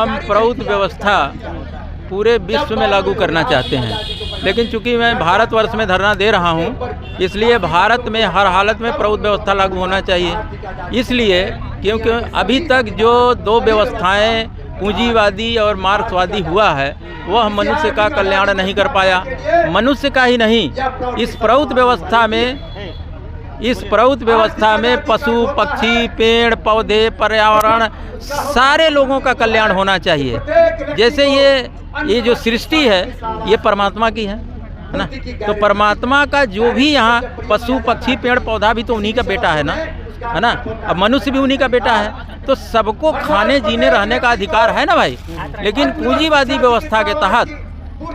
हम प्रौद्ध व्यवस्था पूरे विश्व में लागू करना चाहते हैं, लेकिन चूंकि मैं भारतवर्ष में धरना दे रहा हूं, इसलिए भारत में हर हालत में प्रौद्ध व्यवस्था लागू होना चाहिए। इसलिए क्योंकि अभी तक जो दो व्यवस्थाएं पूंजीवादी और मार्क्सवादी हुआ है वह मनुष्य का कल्याण नहीं कर पाया। मनुष्य का ही नहीं, इस प्रौद्ध व्यवस्था में पशु पक्षी पेड़ पौधे पर्यावरण सारे लोगों का कल्याण होना चाहिए। जैसे ये जो सृष्टि है ये परमात्मा की है ना, तो परमात्मा का जो भी यहाँ पशु पक्षी पेड़ पौधा भी तो उन्हीं का बेटा है ना, अब मनुष्य भी उन्हीं का बेटा है, तो सबको खाने जीने रहने का अधिकार है ना भाई। लेकिन पूंजीवादी व्यवस्था के तहत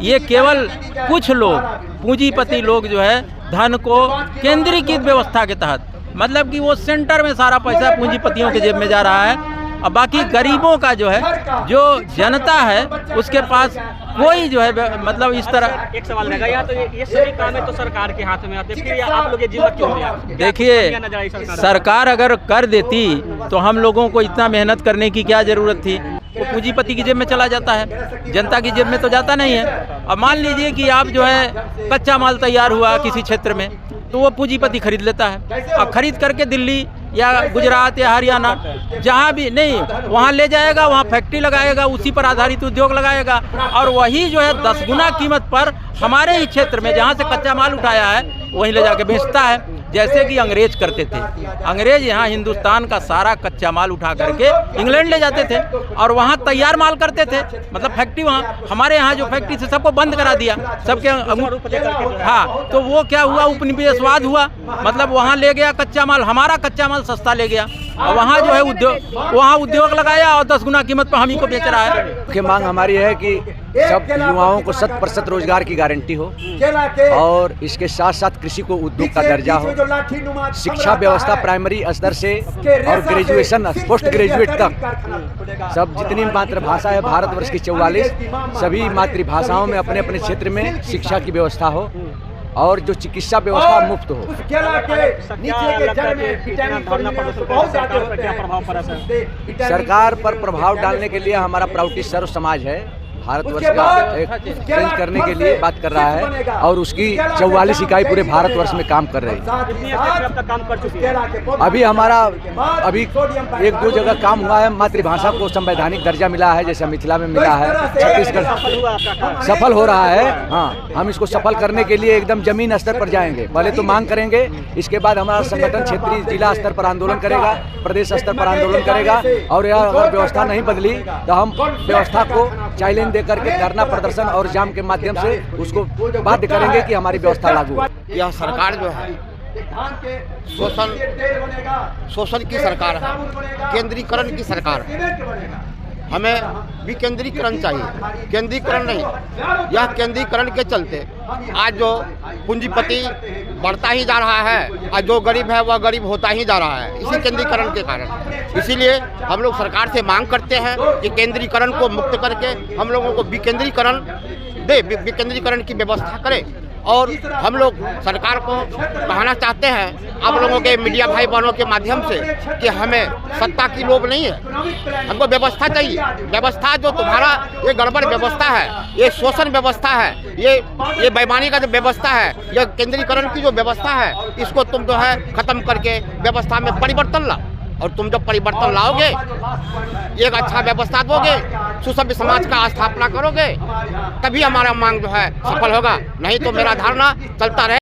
ये केवल कुछ लोग पूंजीपति लोग जो है धन को केंद्रीकृत व्यवस्था के तहत, मतलब कि वो सेंटर में सारा पैसा पूंजीपतियों के जेब में जा रहा है, और बाकी गरीबों का जो है, जो जनता है उसके पास कोई जो है मतलब इस तरह। एक सवाल रहेगा, या तो ये सभी काम है तो सरकार के हाथ में आते हैं, फिर आप लोग ये जिम्मा क्यों लिया? देखिए सरकार अगर कर देती तो हम लोगों को इतना मेहनत करने की क्या जरूरत थी। वो पूंजीपति की जेब में चला जाता है, जनता की जेब में तो जाता नहीं है। अब मान लीजिए कि आप जो है कच्चा माल तैयार हुआ किसी क्षेत्र में, तो वो पूंजीपति खरीद लेता है, और खरीद करके दिल्ली या गुजरात या हरियाणा जहाँ भी नहीं वहाँ ले जाएगा, वहाँ फैक्ट्री लगाएगा, उसी पर आधारित उद्योग लगाएगा, और वही जो है 10 गुना कीमत पर हमारे ही क्षेत्र में जहाँ से कच्चा माल उठाया है वहीं ले जाके बेचता है। जैसे कि अंग्रेज करते थे, अंग्रेज यहाँ हिंदुस्तान का सारा कच्चा माल उठा करके इंग्लैंड ले जाते थे और वहाँ तैयार माल करते थे, मतलब फैक्ट्री वहाँ। हमारे यहाँ जो फैक्ट्री से सबको बंद करा दिया, सबके हाँ, तो वो क्या हुआ, उपनिवेशवाद हुआ, मतलब वहाँ ले गया कच्चा माल, हमारा कच्चा माल सस्ता ले गया, और वहाँ जो है उद्योग लगाया और 10 गुना कीमत पर हम ही को बेच रहा है। मुख्य मांग हमारी है कि सब युवाओं को 100% रोजगार की गारंटी हो, और इसके साथ साथ कृषि को उद्योग का दर्जा हो, शिक्षा व्यवस्था प्राइमरी स्तर से और ग्रेजुएशन पोस्ट ग्रेजुएट तक सब जितनी मातृभाषा है भारतवर्ष की 44 सभी मातृभाषाओं में अपने अपने क्षेत्र में शिक्षा की व्यवस्था हो, और जो चिकित्सा व्यवस्था मुफ्त हो। सरकार पर प्रभाव डालने के लिए हमारा प्राउटी सर्व समाज है, भारतवर्ष का एक चेंज करने के लिए बात कर रहा है, और उसकी 44 इकाई पूरे भारतवर्ष में काम कर रही है। अभी हमारा 1-2 जगह काम हुआ है, मातृभाषा को संवैधानिक दर्जा मिला है, जैसे मिथिला में मिला है, छत्तीसगढ़ सफल हो रहा है। हाँ, हम इसको सफल करने के लिए एकदम जमीन स्तर पर जाएंगे, पहले तो मांग करेंगे, इसके बाद हमारा संगठन क्षेत्रीय जिला स्तर पर आंदोलन करेगा, प्रदेश स्तर पर आंदोलन करेगा, और यह अगर व्यवस्था नहीं बदली तो हम व्यवस्था को चैलेंज देकर के धरना प्रदर्शन और जाम के माध्यम से उसको बाध्य करेंगे कि हमारी व्यवस्था लागू। यह सरकार जो है शोषण की सरकार है, केंद्रीकरण की सरकार है। हमें विकेंद्रीकरण चाहिए, केंद्रीकरण नहीं। यह केंद्रीकरण के चलते आज जो पूंजीपति बढ़ता ही जा रहा है, और जो गरीब है वह गरीब होता ही जा रहा है, इसी केंद्रीकरण के कारण। इसीलिए हम लोग सरकार से मांग करते हैं कि केंद्रीकरण को मुक्त करके हम लोगों को विकेंद्रीकरण दे, विकेंद्रीकरण की व्यवस्था करे। और हम लोग सरकार को कहना चाहते हैं, आप लोगों के मीडिया भाई बहनों के माध्यम से, कि हमें सत्ता की लोभ नहीं है, हमको व्यवस्था चाहिए। व्यवस्था जो तुम्हारा ये गड़बड़ व्यवस्था है, ये शोषण व्यवस्था है, ये बेईमानी का जो व्यवस्था है, ये केंद्रीकरण की जो व्यवस्था है, इसको तुम जो है खत्म करके व्यवस्था में परिवर्तन लाओ। और तुम जब परिवर्तन लाओगे, एक अच्छा व्यवस्था दोगे, सुसभ्य समाज का स्थापना करोगे, तभी हमारा मांग जो है सफल होगा। नहीं तो मेरा धारणा चलता रहे।